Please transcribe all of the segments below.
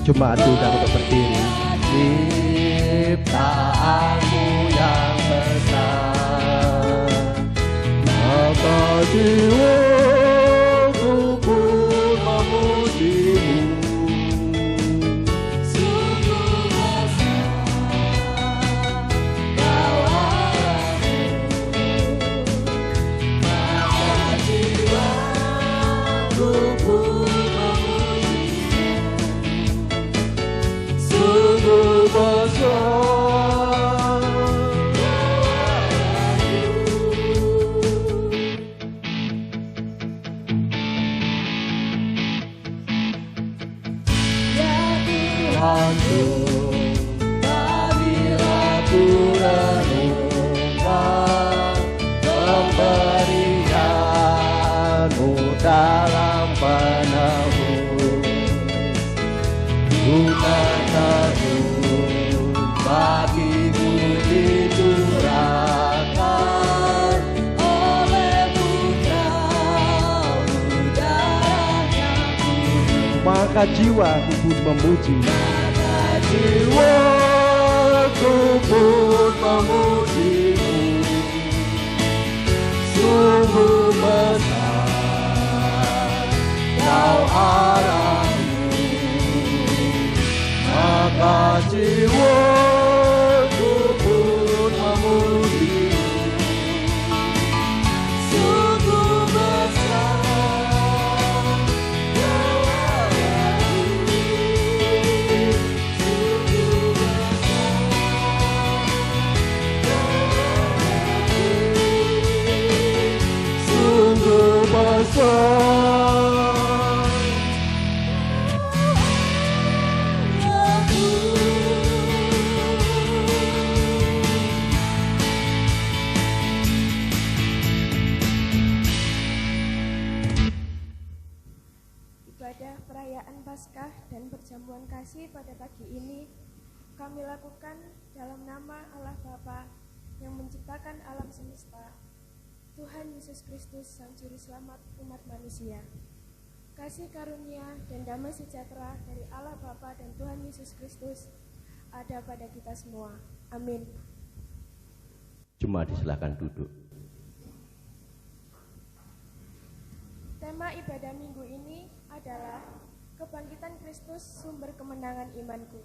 Jemaat diundang untuk berdiri. Ciptaanmu yang besar, maka jiwaku pun memujimu. Sungguh besar Kau Allahku, maka jiwaku pun memujimu. Sungguh besar Tuhanku, marilah ku renungkan pemberian-Mu dalam penebus. Bukan terus bagiku dicurahkan oleh Putra-Mu darahnya kudus. Maka jiwaku pun memuji, maka jiwaku pun memuji-Mu. Sungguh besar Kau Allahku, maka jiwaku pun memuji-Mu. Sungguh besar Kau Allahku, sungguh besar Kau Allahku, Sungguh besar Ibadah perayaan Paskah dan perjamuan kasih pada pagi ini kami lakukan dalam nama Allah Bapa yang menciptakan alam semesta, Tuhan Yesus Kristus Sang Juru Selamat umat manusia. Kasih karunia dan damai sejahtera dari Allah Bapa dan Tuhan Yesus Kristus ada pada kita semua. Amin. Jemaat silakan duduk. Tema ibadah minggu ini adalah Kebangkitan Kristus sumber kemenangan imanku.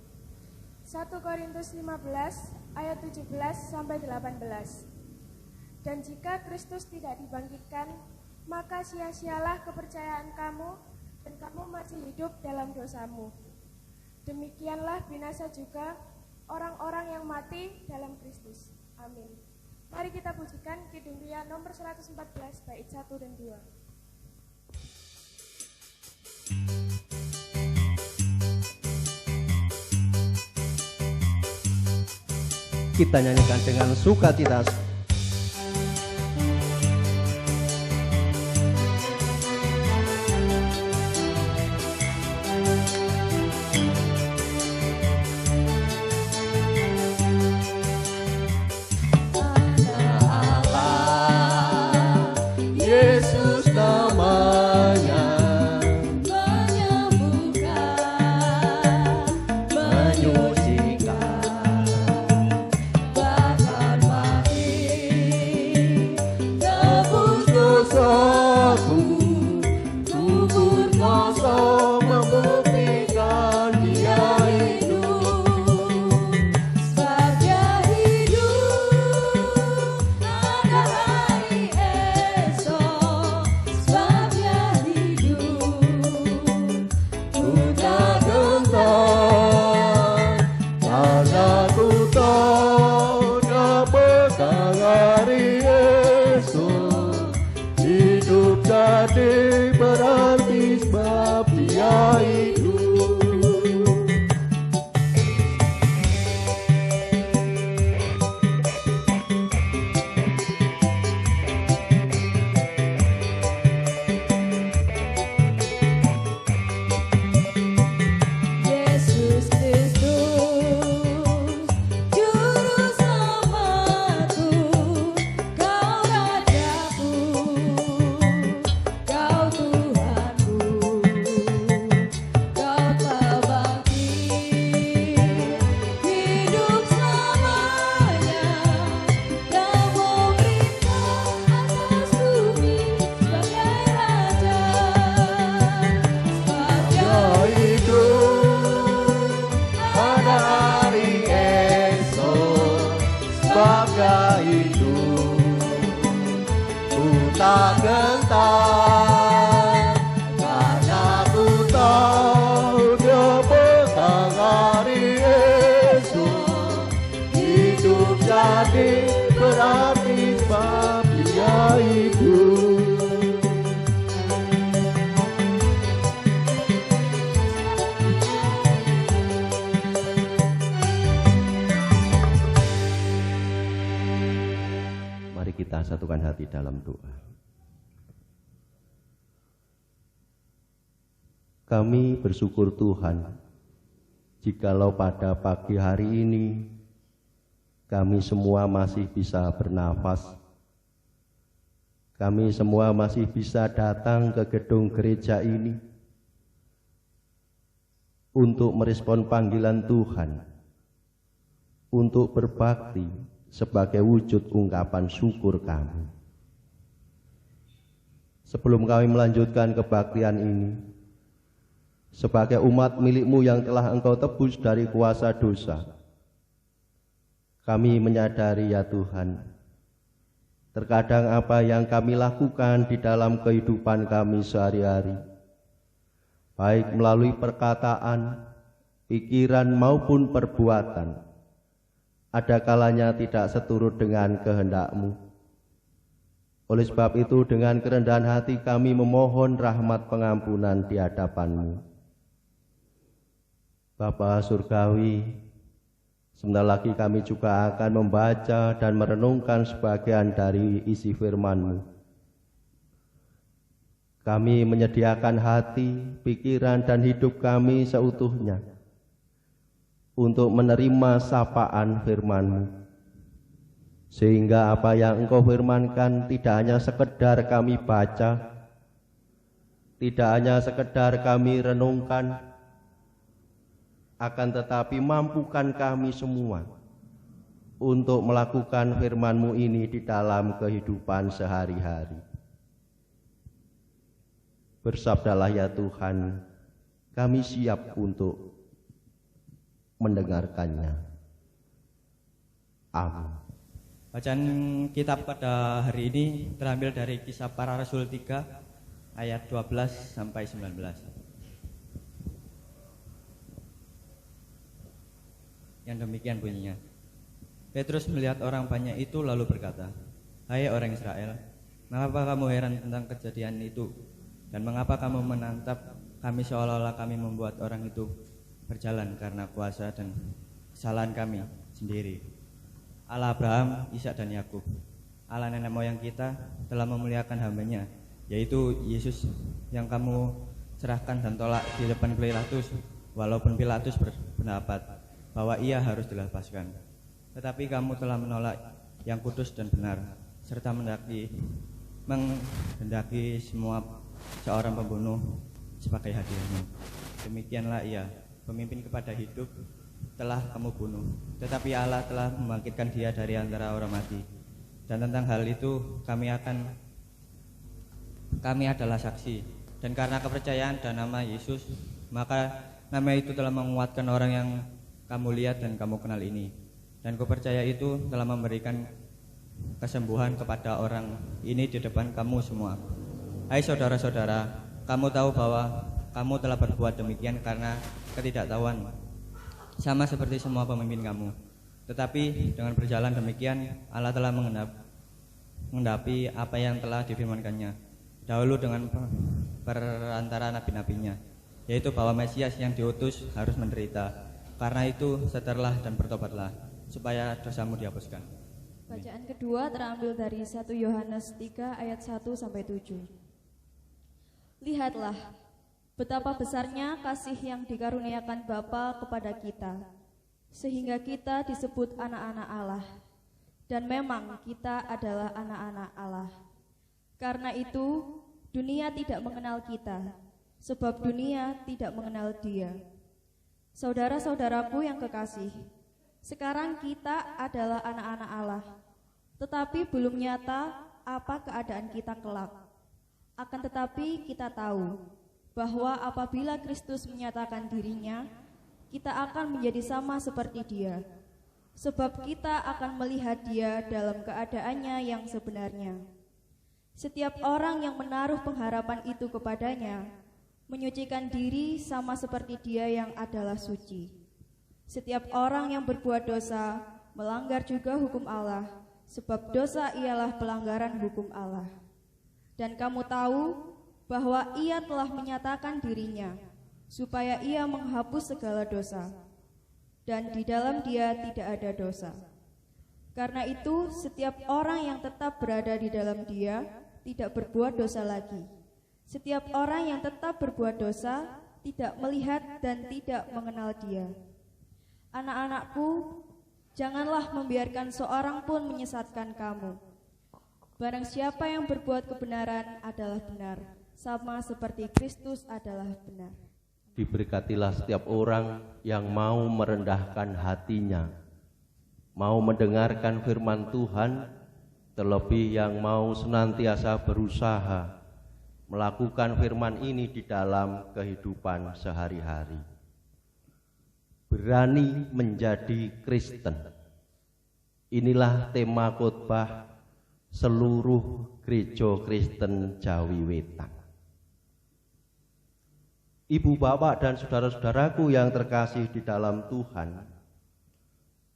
1 Korintus 15 ayat 17 sampai 18. Dan jika Kristus tidak dibangkitkan, maka sia-sialah kepercayaan kamu dan kamu masih hidup dalam dosamu. Demikianlah binasa juga orang-orang yang mati dalam Kristus. Amin. Mari kita pujikan Kidung Ria nomor 114 bait 1 dan 2. Kita nyanyikan dengan sukacita. Yesus namanya, menyembuhkan, menyucikan, bahkan mati tak gentar, karena ku tahu dia petang hari esok. Hidup jadi berarti sebab dia hidup. Mari kita satukan hati dalam doa. Kami bersyukur Tuhan, jikalau pada pagi hari ini kami semua masih bisa bernafas. Kami semua masih bisa datang ke gedung gereja ini untuk merespon panggilan Tuhan, untuk berbakti sebagai wujud ungkapan syukur kami. Sebelum kami melanjutkan kebaktian ini, sebagai umat milik-Mu yang telah Engkau tebus dari kuasa dosa, kami menyadari ya Tuhan, terkadang apa yang kami lakukan di dalam kehidupan kami sehari-hari, baik melalui perkataan, pikiran maupun perbuatan, ada kalanya tidak seturut dengan kehendak-Mu. Oleh sebab itu, dengan kerendahan hati kami memohon rahmat pengampunan di hadapan-Mu. Bapa Surgawi, sebentar lagi kami juga akan membaca dan merenungkan sebagian dari isi firman-Mu. Kami menyediakan hati, pikiran, dan hidup kami seutuhnya untuk menerima sapaan firman-Mu, sehingga apa yang Engkau firmankan tidak hanya sekedar kami baca, tidak hanya sekedar kami renungkan, akan tetapi mampukan kami semua untuk melakukan firman-Mu ini di dalam kehidupan sehari-hari. Bersabdalah ya Tuhan, kami siap untuk mendengarkannya. Amin. Bacaan kitab pada hari ini terambil dari Kisah Para Rasul 3 ayat 12 sampai 19. Yang demikian bunyinya. Petrus melihat orang banyak itu lalu berkata, "Hai orang Israel, mengapa kamu heran tentang kejadian itu? Dan mengapa kamu menatap kami seolah-olah kami membuat orang itu berjalan karena kuasa dan kesalahan kami sendiri? Allah Abraham, Ishak dan Yakub, Allah nenek moyang kita telah memuliakan hamba-Nya, yaitu Yesus yang kamu serahkan dan tolak di depan Pilatus, walaupun Pilatus berpendapat bahwa ia harus dilepaskan. Tetapi kamu telah menolak yang kudus dan benar, serta menghendaki semua seorang pembunuh sebagai hadiahmu. Demikianlah ia, pemimpin kepada hidup, telah kamu bunuh, tetapi Allah telah membangkitkan dia dari antara orang mati. Dan tentang hal itu kami adalah saksi. Dan karena kepercayaan dan nama Yesus, maka nama itu telah menguatkan orang yang kamu lihat dan kamu kenal ini. Dan kupercaya itu telah memberikan kesembuhan kepada orang ini di depan kamu semua. Hai saudara-saudara, kamu tahu bahwa kamu telah berbuat demikian karena ketidaktahuan, sama seperti semua pemimpin kamu. Tetapi dengan berjalan demikian, Allah telah mengendapi apa yang telah difirmankannya dahulu dengan perantara nabi-nabinya, yaitu bahwa Mesias yang diutus harus menderita. Karena itu seterlah dan bertobatlah, supaya dosamu dihapuskan. Bacaan kedua terambil dari 1 Yohanes 3 ayat 1-7. Lihatlah betapa besarnya kasih yang dikaruniakan Bapa kepada kita, sehingga kita disebut anak-anak Allah. Dan memang kita adalah anak-anak Allah. Karena itu dunia tidak mengenal kita, sebab dunia tidak mengenal Dia. Saudara-saudaraku yang kekasih, sekarang kita adalah anak-anak Allah, tetapi belum nyata apa keadaan kita kelak. Akan tetapi kita tahu bahwa apabila Kristus menyatakan dirinya, kita akan menjadi sama seperti Dia, sebab kita akan melihat Dia dalam keadaannya yang sebenarnya. Setiap orang yang menaruh pengharapan itu kepadanya menyucikan diri sama seperti Dia yang adalah suci. Setiap orang yang berbuat dosa melanggar juga hukum Allah, sebab dosa ialah pelanggaran hukum Allah. Dan kamu tahu bahwa Ia telah menyatakan dirinya supaya Ia menghapus segala dosa, dan di dalam Dia tidak ada dosa. Karena itu, setiap orang yang tetap berada di dalam Dia tidak berbuat dosa lagi. Setiap orang yang tetap berbuat dosa tidak melihat dan tidak mengenal Dia. Anak-anakku, janganlah membiarkan seorang pun menyesatkan kamu. Barang siapa yang berbuat kebenaran adalah benar, sama seperti Kristus adalah benar. Diberkatilah setiap orang yang mau merendahkan hatinya, mau mendengarkan firman Tuhan, terlebih yang mau senantiasa berusaha melakukan firman ini di dalam kehidupan sehari-hari. Berani menjadi Kristen. Inilah tema khotbah seluruh gereja Kristen Jawi Wetan. Ibu, bapak, dan saudara-saudaraku yang terkasih di dalam Tuhan,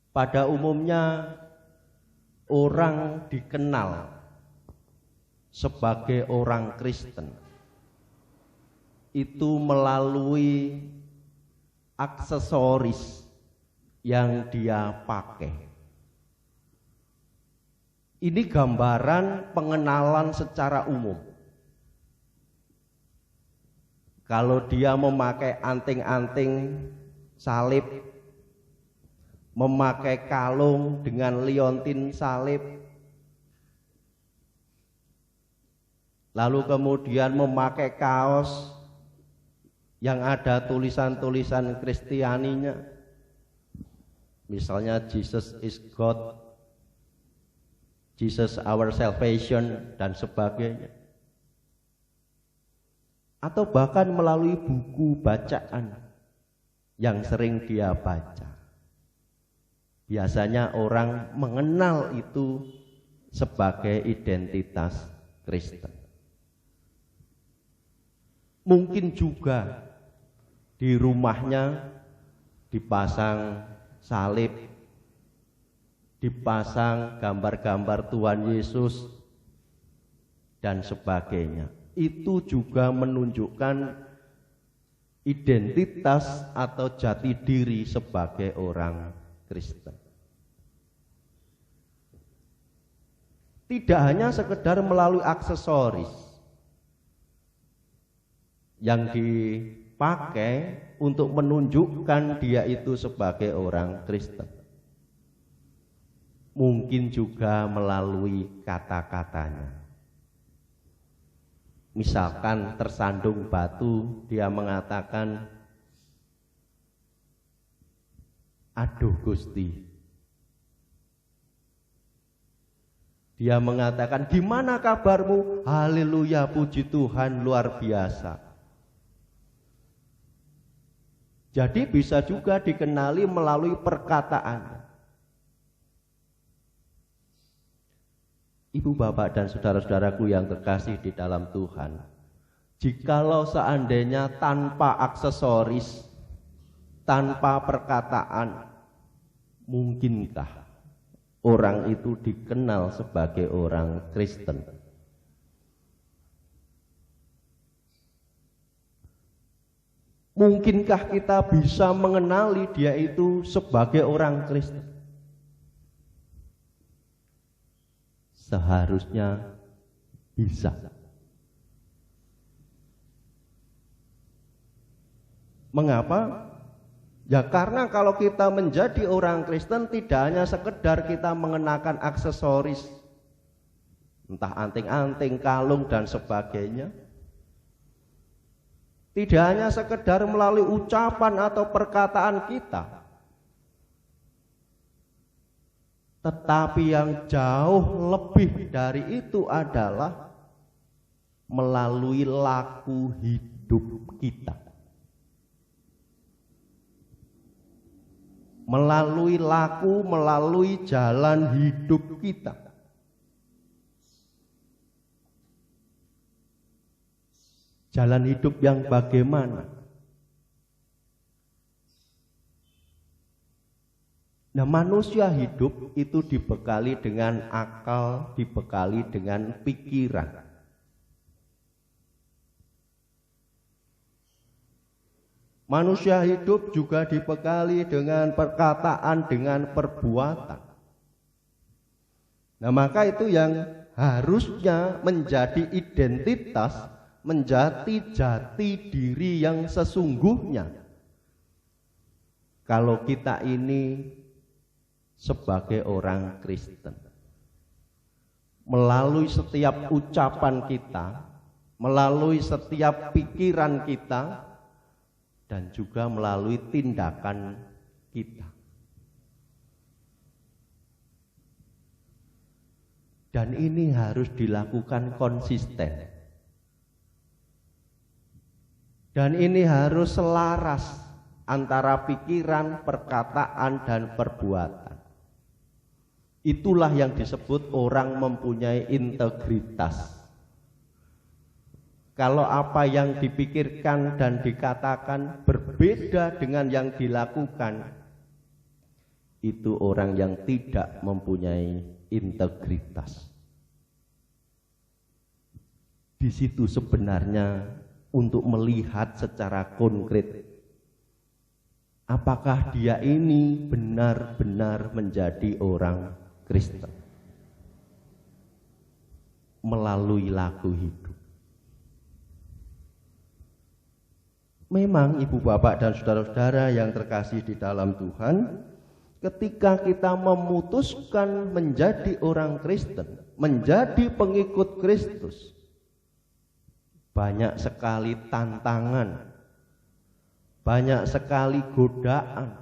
pada umumnya orang dikenal sebagai orang Kristen itu melalui aksesoris yang dia pakai. Ini gambaran pengenalan secara umum. Kalau dia memakai anting-anting salib, memakai kalung dengan liontin salib, lalu kemudian memakai kaos yang ada tulisan-tulisan Kristianinya, misalnya Jesus is God, Jesus our salvation, dan sebagainya. Atau bahkan melalui buku bacaan yang sering dia baca. Biasanya orang mengenal itu sebagai identitas Kristen. Mungkin juga di rumahnya dipasang salib, dipasang gambar-gambar Tuhan Yesus, dan sebagainya. Itu juga menunjukkan identitas atau jati diri sebagai orang Kristen. Tidak hanya sekedar melalui aksesoris yang dipakai untuk menunjukkan dia itu sebagai orang Kristen. Mungkin juga melalui kata-katanya. Misalkan tersandung batu, dia mengatakan, "Aduh Gusti." Dia mengatakan, "Gimana kabarmu?" "Haleluya, puji Tuhan, luar biasa." Jadi bisa juga dikenali melalui perkataan. Ibu, bapak, dan saudara-saudaraku yang terkasih di dalam Tuhan, jikalau seandainya tanpa aksesoris, tanpa perkataan, mungkinkah orang itu dikenal sebagai orang Kristen? Mungkinkah kita bisa mengenali dia itu sebagai orang Kristen? Seharusnya bisa. Mengapa? Ya karena kalau kita menjadi orang Kristen tidak hanya sekedar kita mengenakan aksesoris, entah anting-anting, kalung, dan sebagainya. Tidak hanya sekedar melalui ucapan atau perkataan kita, tetapi yang jauh lebih dari itu adalah melalui laku hidup kita. Melalui laku, melalui jalan hidup kita. Jalan hidup yang bagaimana? Nah, manusia hidup itu dibekali dengan akal, dibekali dengan pikiran. Manusia hidup juga dibekali dengan perkataan, dengan perbuatan. Nah, maka itu yang harusnya menjadi identitas, menjadi jati diri yang sesungguhnya. Kalau kita ini sebagai orang Kristen, melalui setiap ucapan kita, melalui setiap pikiran kita, dan juga melalui tindakan kita. Dan ini harus dilakukan konsisten. Dan ini harus selaras antara pikiran, perkataan, dan perbuatan. Itulah yang disebut orang mempunyai integritas. Kalau apa yang dipikirkan dan dikatakan berbeda dengan yang dilakukan, itu orang yang tidak mempunyai integritas. Di situ sebenarnya untuk melihat secara konkret apakah dia ini benar-benar menjadi orang Kristen melalui laku hidup. Memang ibu bapak dan saudara-saudara yang terkasih di dalam Tuhan, ketika kita memutuskan menjadi orang Kristen, menjadi pengikut Kristus, banyak sekali tantangan, banyak sekali godaan,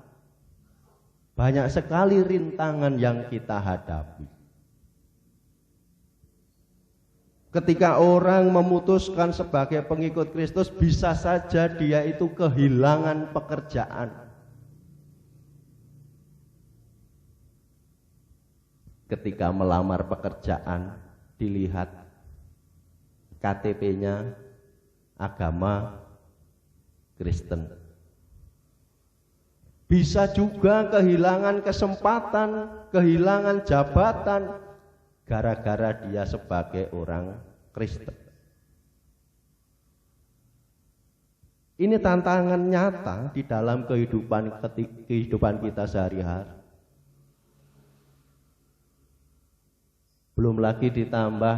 banyak sekali rintangan yang kita hadapi. Ketika orang memutuskan sebagai pengikut Kristus, bisa saja dia itu kehilangan pekerjaan. Ketika melamar pekerjaan, dilihat KTP-nya agama Kristen. Bisa juga kehilangan kesempatan, kehilangan jabatan gara-gara dia sebagai orang Kristen. Ini tantangan nyata di dalam kehidupan kita sehari-hari. Belum lagi ditambah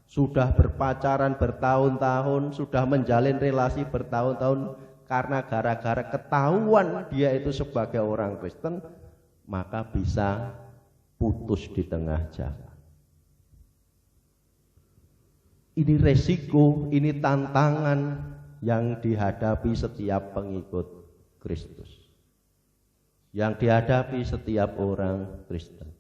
sudah berpacaran bertahun-tahun, sudah menjalin relasi bertahun-tahun, karena gara-gara ketahuan dia itu sebagai orang Kristen, maka bisa putus di tengah jalan. Ini resiko, ini tantangan yang dihadapi setiap pengikut Kristus, yang dihadapi setiap orang Kristen.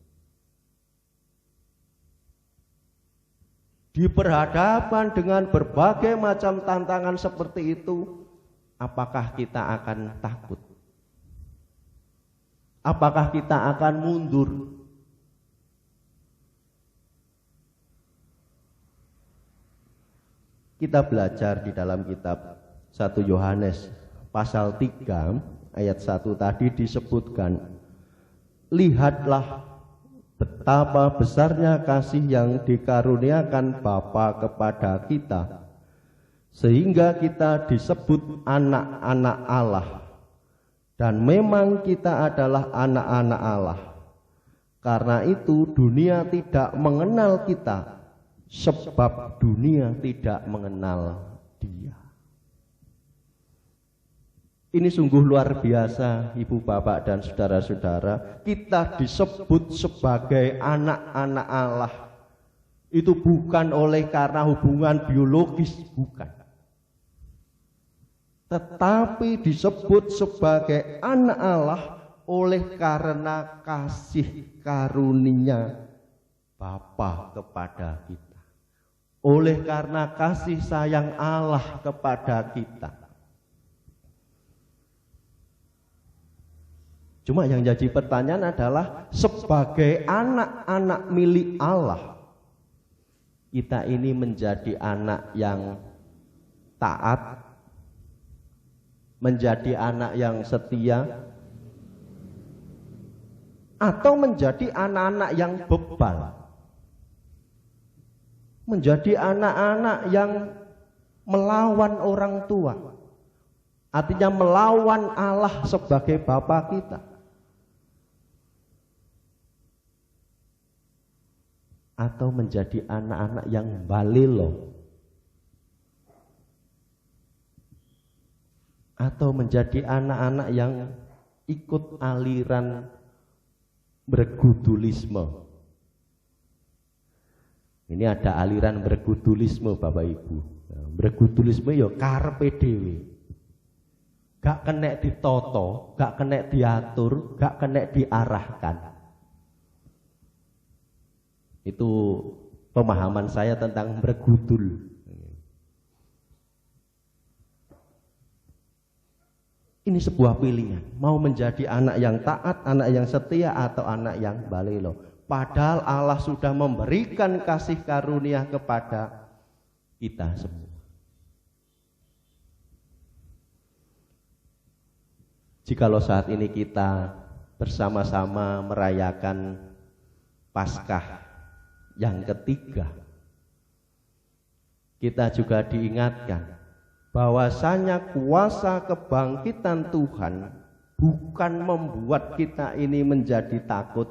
Di berhadapan dengan berbagai macam tantangan seperti itu, apakah kita akan takut? Apakah kita akan mundur? Kita belajar di dalam kitab 1 Yohanes pasal 3 ayat 1 tadi disebutkan, lihatlah betapa besarnya kasih yang dikaruniakan Bapa kepada kita, sehingga kita disebut anak-anak Allah. Dan memang kita adalah anak-anak Allah. Karena itu dunia tidak mengenal kita, sebab dunia tidak mengenal Dia. Ini sungguh luar biasa, ibu bapak dan saudara-saudara. Kita disebut sebagai anak-anak Allah. Itu bukan oleh karena hubungan biologis, bukan. Tetapi disebut sebagai anak Allah oleh karena kasih karunia Bapa kepada kita, oleh karena kasih sayang Allah kepada kita. Cuma yang jadi pertanyaan adalah, sebagai anak-anak milik Allah, kita ini menjadi anak yang taat, menjadi anak yang setia, atau menjadi anak-anak yang bebal, menjadi anak-anak yang melawan orang tua, artinya melawan Allah sebagai Bapa kita, atau menjadi anak-anak yang balelo, atau menjadi anak-anak yang ikut aliran bergudulisme. Ini ada aliran bergudulisme Bapak Ibu. Bergudulisme ya karepe dhewe. Gak kena ditoto, gak kena diatur, gak kena diarahkan. Itu pemahaman saya tentang bergudul. Ini sebuah pilihan, mau menjadi anak yang taat, anak yang setia, atau anak yang balelo. Padahal Allah sudah memberikan kasih karunia kepada kita semua. Jikalau saat ini kita bersama-sama merayakan Paskah yang ketiga, kita juga diingatkan bahwasanya kuasa kebangkitan Tuhan bukan membuat kita ini menjadi takut,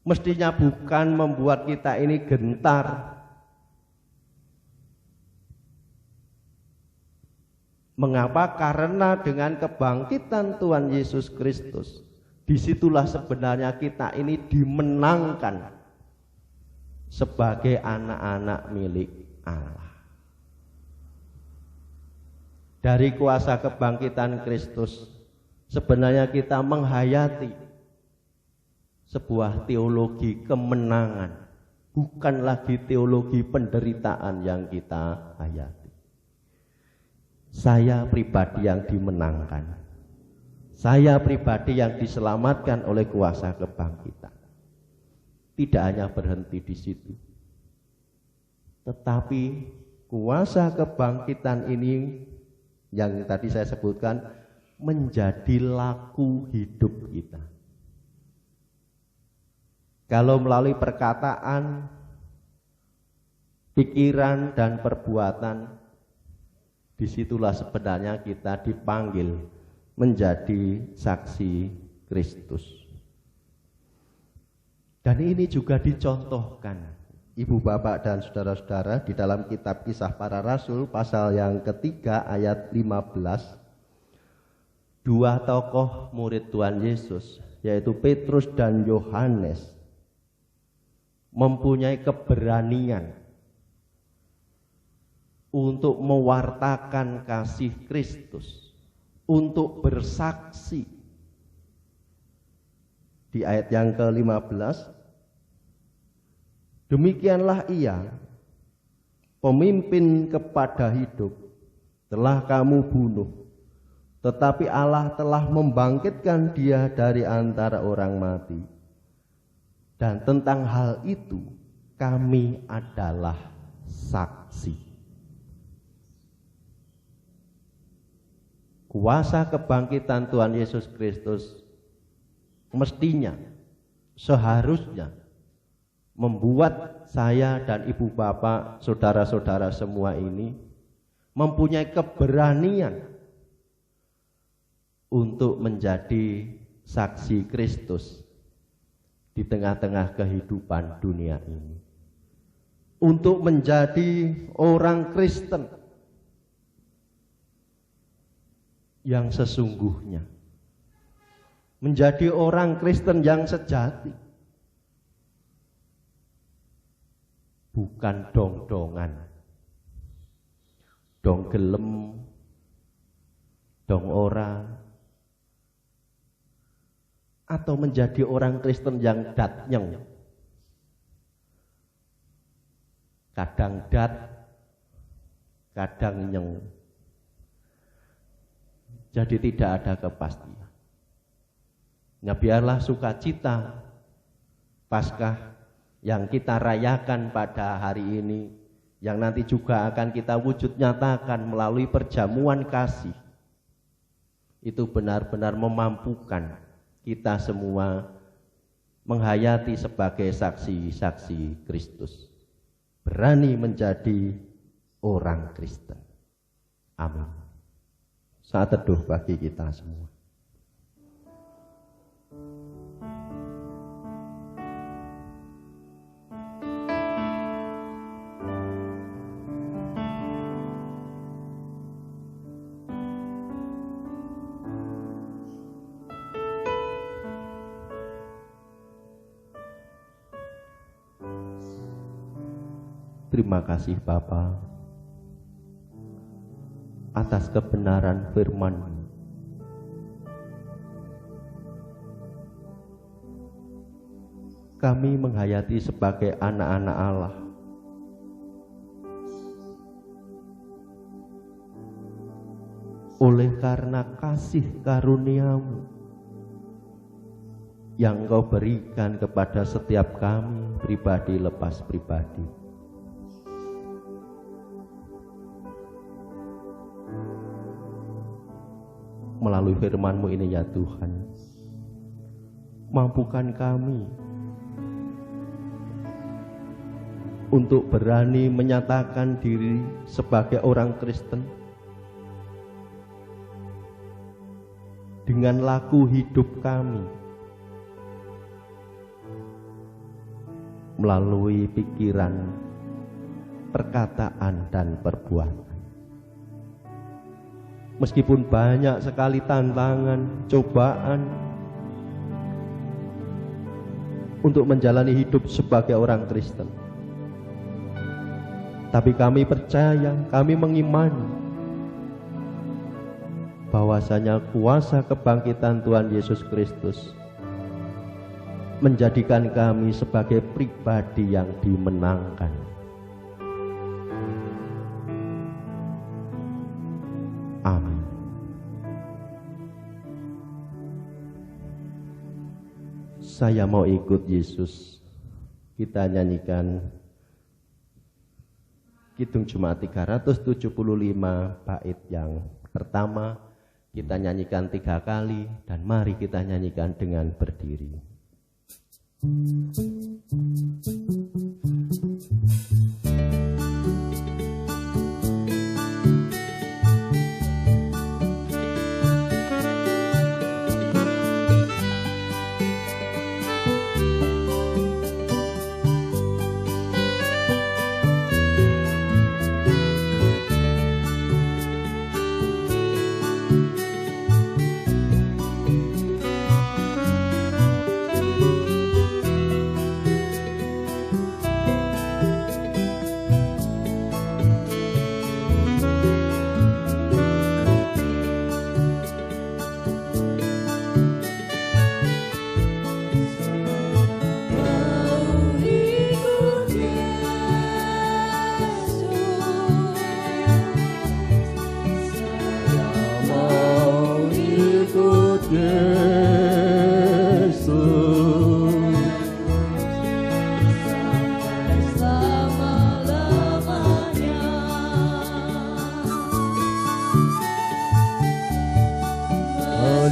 mestinya bukan membuat kita ini gentar. Mengapa? Karena dengan kebangkitan Tuhan Yesus Kristus, disitulah sebenarnya kita ini dimenangkan sebagai anak-anak milik Allah. Dari kuasa kebangkitan Kristus, sebenarnya kita menghayati sebuah teologi kemenangan, bukan lagi teologi penderitaan yang kita hayati. Saya pribadi yang dimenangkan, saya pribadi yang diselamatkan oleh kuasa kebangkitan. Tidak hanya berhenti di situ, tetapi kuasa kebangkitan ini yang tadi saya sebutkan menjadi laku hidup kita. Kalau melalui perkataan, pikiran, dan perbuatan, disitulah sebenarnya kita dipanggil menjadi saksi Kristus. Dan ini juga dicontohkan Ibu bapak dan saudara-saudara di dalam kitab Kisah Para Rasul pasal yang ketiga ayat 15. Dua tokoh murid Tuhan Yesus, yaitu Petrus dan Yohanes, mempunyai keberanian untuk mewartakan kasih Kristus, untuk bersaksi. Di ayat yang ke-15, demikianlah ia, pemimpin kepada hidup, telah kamu bunuh, tetapi Allah telah membangkitkan dia dari antara orang mati. Dan tentang hal itu kami adalah saksi. Kuasa kebangkitan Tuhan Yesus Kristus mestinya, seharusnya membuat saya dan ibu bapak, saudara-saudara semua ini mempunyai keberanian untuk menjadi saksi Kristus di tengah-tengah kehidupan dunia ini, untuk menjadi orang Kristen yang sesungguhnya, menjadi orang Kristen yang sejati, bukan dong-dongan, dong gelem, dong ora, atau menjadi orang Kristen yang datnyeng, kadang dat, kadang nyeng. Jadi tidak ada kepastian. Nah, biarlah sukacita Paskah yang kita rayakan pada hari ini yang nanti juga akan kita wujud nyatakan melalui perjamuan kasih, itu benar-benar memampukan kita semua menghayati sebagai saksi-saksi Kristus, berani menjadi orang Kristen. Amin. Saat teduh bagi kita semua. Terima kasih Bapa atas kebenaran firman-Mu. Kami menghayati sebagai anak-anak Allah oleh karena kasih karunia-Mu yang Engkau berikan kepada setiap kami pribadi lepas pribadi. Melalui firman-Mu ini ya Tuhan, mampukan kami untuk berani menyatakan diri sebagai orang Kristen dengan laku hidup kami, melalui pikiran, perkataan, dan perbuatan. Meskipun banyak sekali tantangan, cobaan untuk menjalani hidup sebagai orang Kristen, tapi kami percaya, kami mengimani bahwasanya kuasa kebangkitan Tuhan Yesus Kristus menjadikan kami sebagai pribadi yang dimenangkan. Amin. Saya mau ikut Yesus. Kita nyanyikan Kidung Jemaat 375 bait yang pertama. Kita nyanyikan 3 kali dan mari kita nyanyikan dengan berdiri.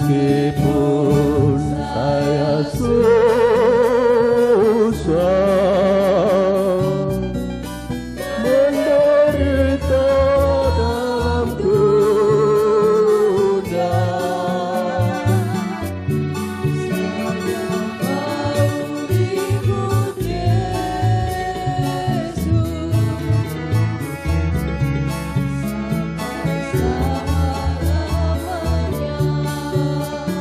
Meskipun saya susah menderita dalam dunia, saya mau ikut Yesus sampai selama-lamanya.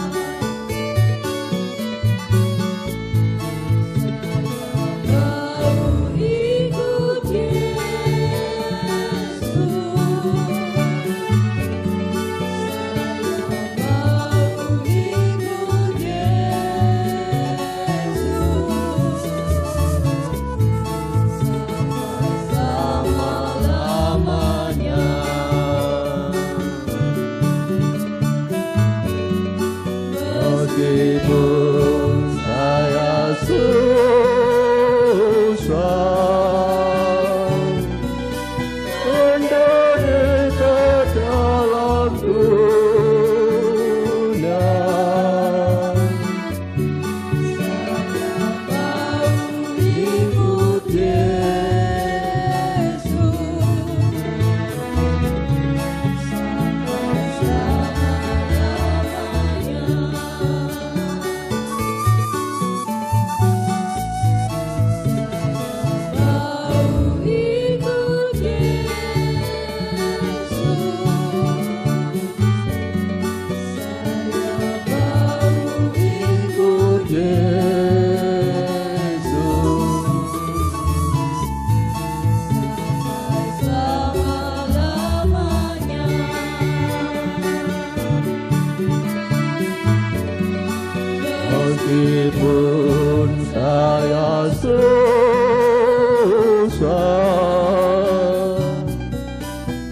meskipun saya susah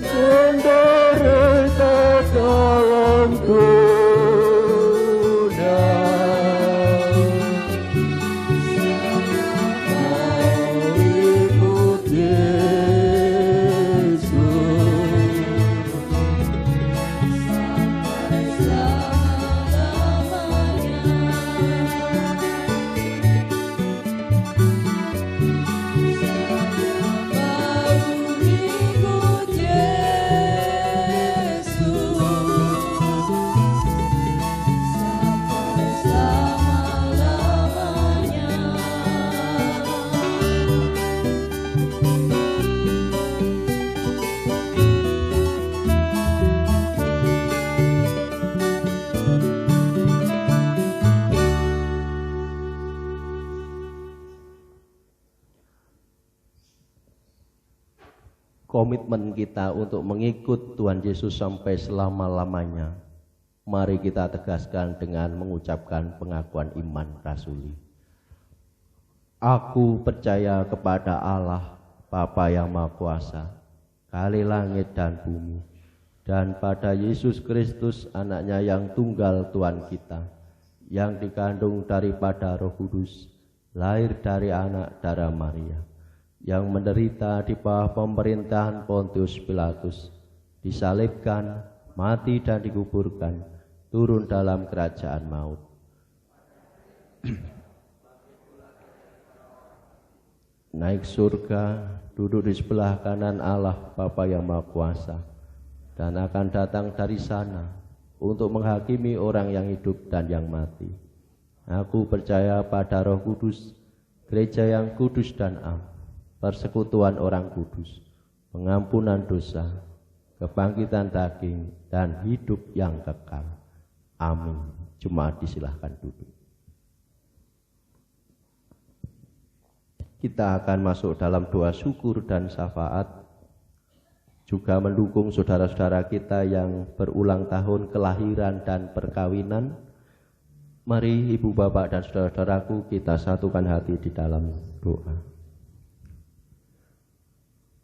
menderita dalam dunia, mau ikut Yesus komitmen kita untuk mengikut Tuhan Yesus sampai selama-lamanya, mari kita tegaskan dengan mengucapkan pengakuan iman rasuli. Aku percaya kepada Allah, Bapa yang Maha Kuasa, Kali langit dan bumi, dan pada Yesus Kristus, anaknya yang tunggal Tuhan kita, yang dikandung daripada Roh Kudus, lahir dari anak darah Maria, yang menderita di bawah pemerintahan Pontius Pilatus, disalibkan, mati dan dikuburkan, turun dalam kerajaan maut. Naik surga, duduk di sebelah kanan Allah Bapa yang Maha Kuasa, dan akan datang dari sana untuk menghakimi orang yang hidup dan yang mati. Aku percaya pada Roh Kudus, gereja yang kudus dan am, persekutuan orang kudus, pengampunan dosa, kebangkitan daging, dan hidup yang kekal. Amin. Jemaat disilahkan duduk. Kita akan masuk dalam doa syukur dan syafaat, juga mendukung saudara-saudara kita yang berulang tahun kelahiran dan perkawinan. Mari ibu bapak dan saudara-saudaraku, kita satukan hati di dalam doa.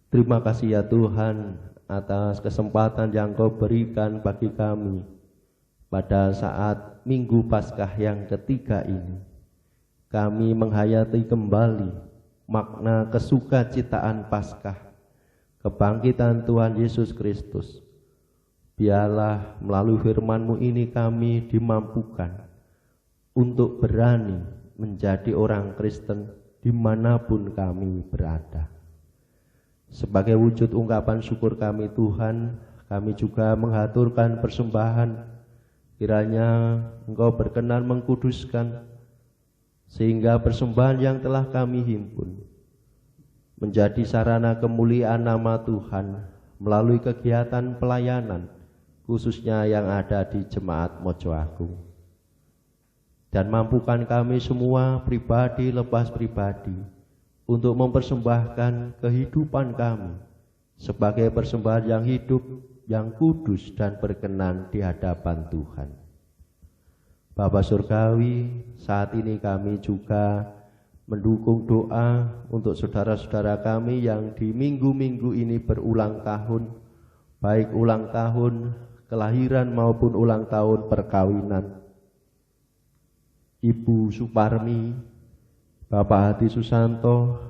Terima kasih ya Tuhan atas kesempatan yang Kau berikan bagi kami pada saat Minggu Paskah yang ketiga ini. Kami menghayati kembali makna kesukacitaan Paskah, kebangkitan Tuhan Yesus Kristus. Biarlah melalui firman-Mu ini kami dimampukan untuk berani menjadi orang Kristen dimanapun kami berada. Sebagai wujud ungkapan syukur kami Tuhan, kami juga menghaturkan persembahan. Kiranya Engkau berkenan mengkuduskan, sehingga persembahan yang telah kami himpun menjadi sarana kemuliaan nama Tuhan melalui kegiatan pelayanan, khususnya yang ada di Jemaat Mojo Agung. Dan mampukan kami semua pribadi lepas pribadi untuk mempersembahkan kehidupan kami sebagai persembahan yang hidup, yang kudus dan berkenan di hadapan Tuhan. Bapa Surgawi, saat ini kami juga mendukung doa untuk saudara-saudara kami yang di minggu-minggu ini berulang tahun, baik ulang tahun kelahiran maupun ulang tahun perkawinan. Ibu Suparmi, Bapak Hadi Susanto,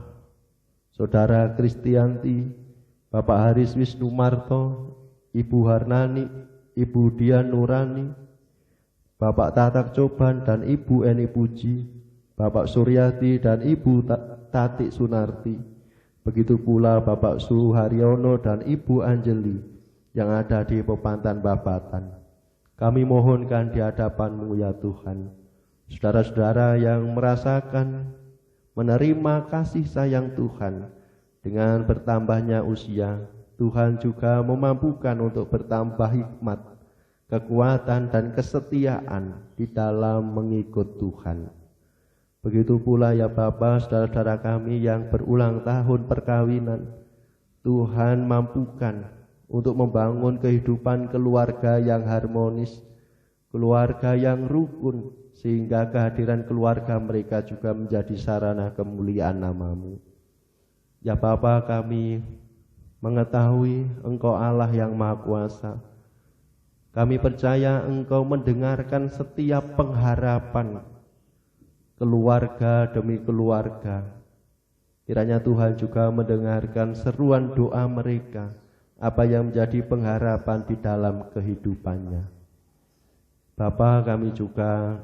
Saudara Kristianti, Bapak Haris Wisnumarto, Ibu Harnani, Ibu Dian Nurani, Bapak Tatak Coban dan Ibu Eni Puji, Bapak Suryati dan Ibu Tati Sunarti, begitu pula Bapak Suharyono dan Ibu Anjeli yang ada di Pepantan Babatan. Kami mohonkan di hadapan-Mu ya Tuhan, saudara-saudara yang merasakan menerima kasih sayang Tuhan dengan bertambahnya usia, Tuhan juga memampukan untuk bertambah hikmat, kekuatan dan kesetiaan di dalam mengikut Tuhan. Begitu pula ya Bapa, saudara-saudara kami yang berulang tahun perkawinan, Tuhan mampukan untuk membangun kehidupan keluarga yang harmonis, keluarga yang rukun, sehingga kehadiran keluarga mereka juga menjadi sarana kemuliaan nama-Mu. Ya Bapa, kami mengetahui Engkau Allah yang Maha Kuasa. Kami percaya Engkau mendengarkan setiap pengharapan keluarga demi keluarga. Kiranya Tuhan juga mendengarkan seruan doa mereka, apa yang menjadi pengharapan di dalam kehidupannya. Bapa, kami juga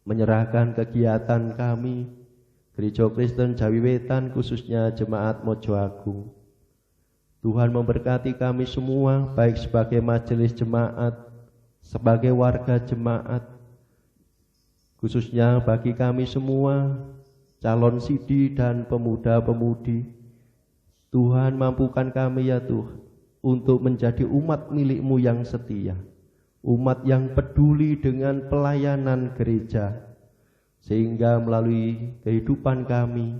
menyerahkan kegiatan kami, Gereja Kristen Jawi Wetan, khususnya Jemaat Mojo Agung. Tuhan memberkati kami semua, baik sebagai majelis jemaat, sebagai warga jemaat, khususnya bagi kami semua, calon sidi dan pemuda-pemudi. Tuhan, mampukan kami ya Tuhan, untuk menjadi umat milik-Mu yang setia, umat yang peduli dengan pelayanan gereja, sehingga melalui kehidupan kami,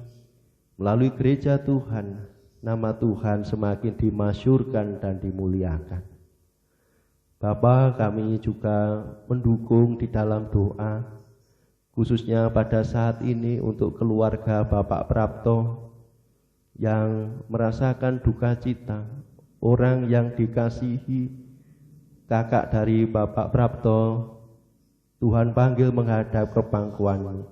melalui gereja Tuhan, nama Tuhan semakin dimasyurkan dan dimuliakan. Bapa, kami juga mendukung di dalam doa, khususnya pada saat ini untuk keluarga Bapak Prapto yang merasakan duka cita, orang yang dikasihi, kakak dari Bapak Prapto, Tuhan panggil menghadap ke pangkuan-Mu.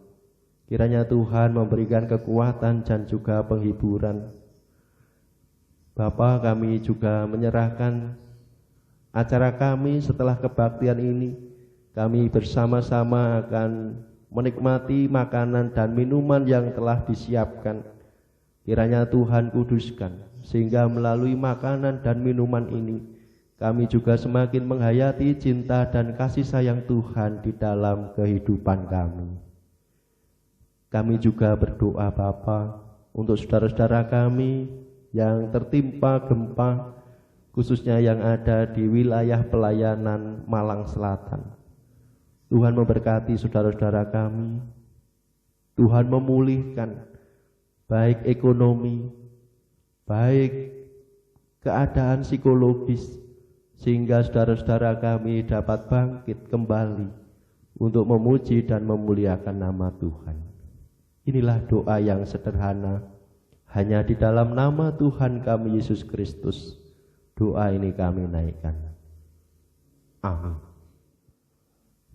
Kiranya Tuhan memberikan kekuatan dan juga penghiburan. Bapa, kami juga menyerahkan acara kami setelah kebaktian ini. Kami bersama-sama akan menikmati makanan dan minuman yang telah disiapkan. Kiranya Tuhan kuduskan, sehingga melalui makanan dan minuman ini kami juga semakin menghayati cinta dan kasih sayang Tuhan di dalam kehidupan kami. Kami juga berdoa Bapa untuk saudara-saudara kami yang tertimpa gempa, khususnya yang ada di wilayah pelayanan Malang Selatan. Tuhan memberkati saudara-saudara kami. Tuhan memulihkan baik ekonomi, baik keadaan psikologis, sehingga saudara-saudara kami dapat bangkit kembali untuk memuji dan memuliakan nama Tuhan. Inilah doa yang sederhana, hanya di dalam nama Tuhan kami Yesus Kristus. Doa ini kami naikkan. Amin.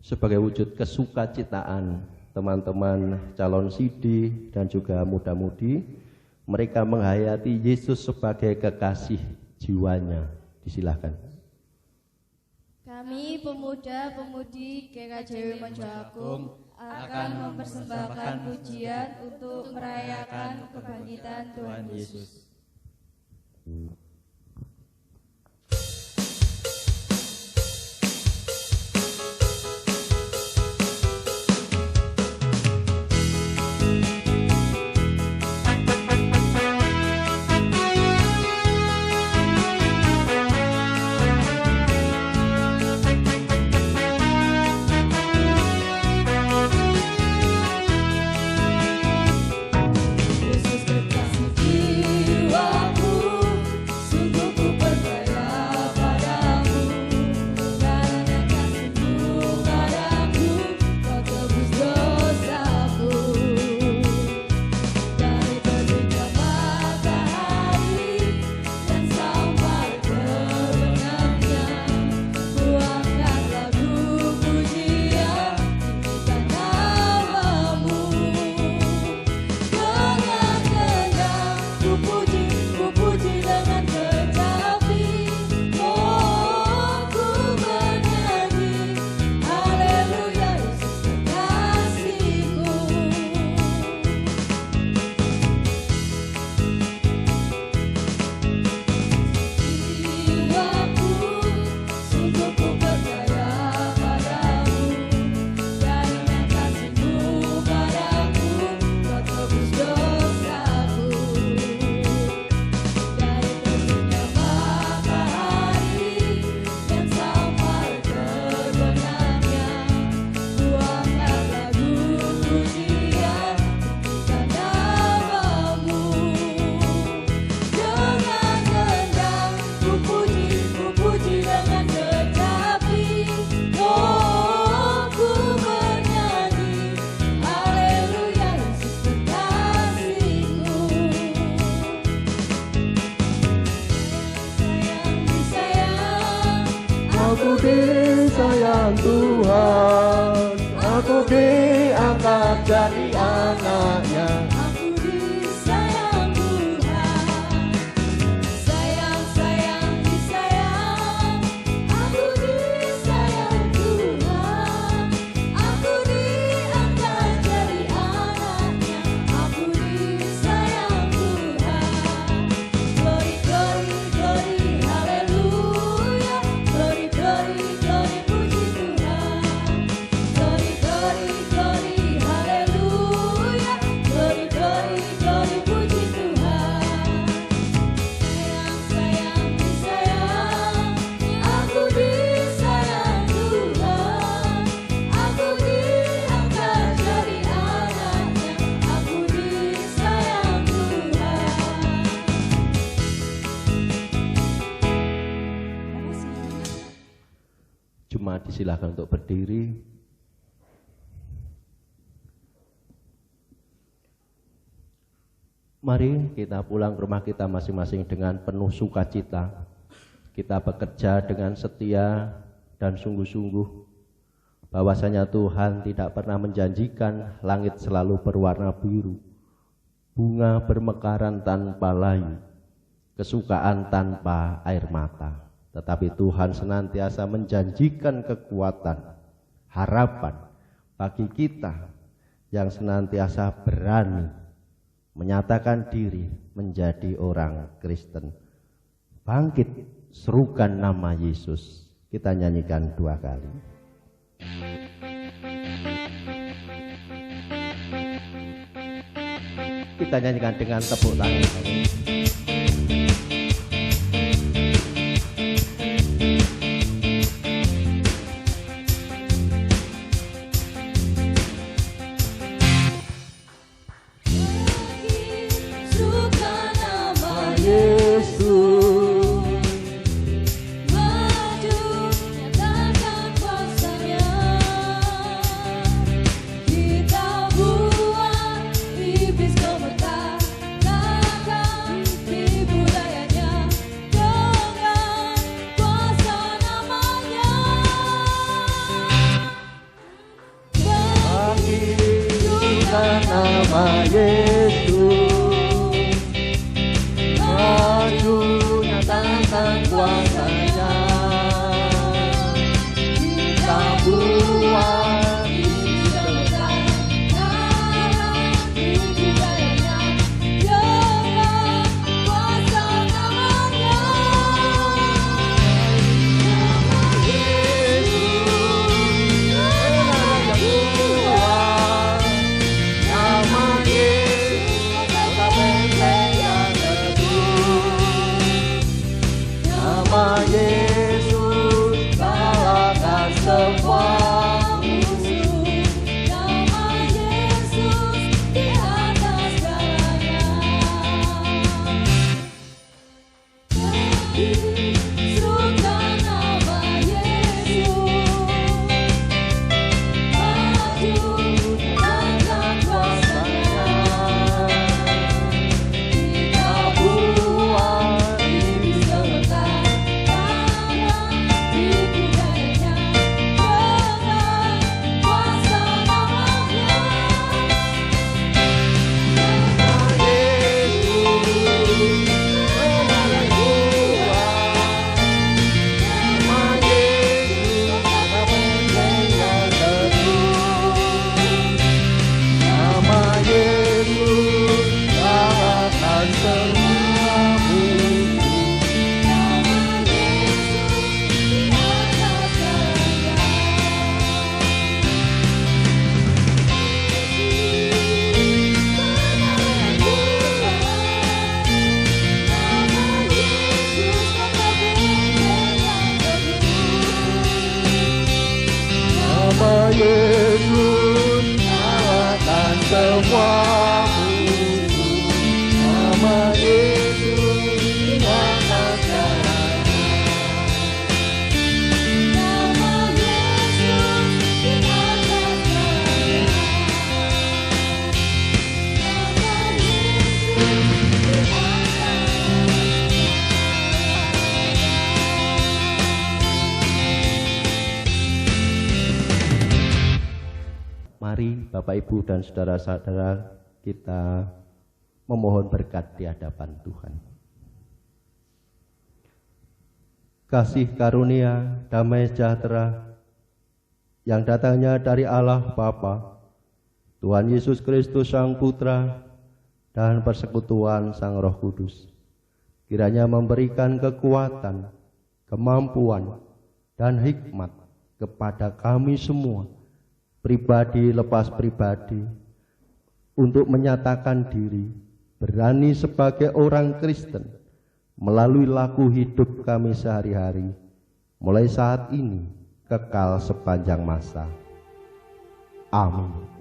Sebagai wujud kesukacitaan teman-teman calon sidi dan juga muda-mudi, mereka menghayati Yesus sebagai kekasih jiwanya. Disilahkan. Kami pemuda-pemudi GKJW Mojo Agung akan mempersembahkan pujian untuk merayakan kebangkitan Tuhan Yesus. Yesus kekasih jiwaku, sayang Tuhan, aku diangkat jadi anaknya. Aku disayang Tuhan, sayang, sayang, disayang. Aku disayang Tuhan, aku diangkat jadi anaknya. Aku disayang Tuhan. Glory, glory, glory, haleluya. Glory, glory, glory, puji Tuhan. Glory, glory, glory, haleluya. Glory, glory, glory, puji Tuhan. Sayang, sayang, disayang. Aku disayang Tuhan, aku diangkat jadi anaknya. Aku disayang Tuhan. Jemaat disilakan untuk berdiri. Mari kita pulang ke rumah kita masing-masing dengan penuh sukacita. Kita bekerja dengan setia dan sungguh-sungguh. Bahwasanya Tuhan tidak pernah menjanjikan langit selalu berwarna biru, bunga bermekaran tanpa layu, kesukaan tanpa air mata. Tetapi Tuhan senantiasa menjanjikan kekuatan, harapan bagi kita yang senantiasa berani menyatakan diri menjadi orang Kristen. Bangkit, serukan nama Yesus. Kita nyanyikan 2 kali. Kita nyanyikan dengan tepuk tangan. Suka nama Yesus, maju, nyatakan kuasanya. Kita buat iblis gemetar, takkan tipu dayanya dengan kuasa namanya. bangkitkan nama Yesus, maju nyatakan kuasanya. Kita buat iblis gemetar, takkan tipu dayanya dengan kuasa namanya. Nama Yesus kalahkan semua Musuh, nama Yesus di atas segalanya. Serukan nama Yesus, maju nyatakan kuasanya. Kita buat iblis gemetar, takkan tipu dayanya dengan kuasa namanya. Nama Yesus kalahkan semua musuh. Nama Yesus di atas segalanya. Nama Yesus kalahkan semua musuh. Nama Yesus di atas segalanya. Nama Yesus di atas segalanya. Nama Yesus di atas segalanya. Mari Bapak Ibu dan saudara-saudara kita memohon berkat di hadapan Tuhan. Kasih karunia, damai sejahtera yang datangnya dari Allah Bapa, Tuhan Yesus Kristus Sang Putra, dan persekutuan Sang Roh Kudus, kiranya memberikan kekuatan, kemampuan, dan hikmat kepada kami semua, pribadi lepas pribadi, untuk menyatakan diri berani sebagai orang Kristen melalui laku hidup kami sehari-hari, mulai saat ini kekal sepanjang masa. Amin.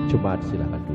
Jemaat silakan duduk.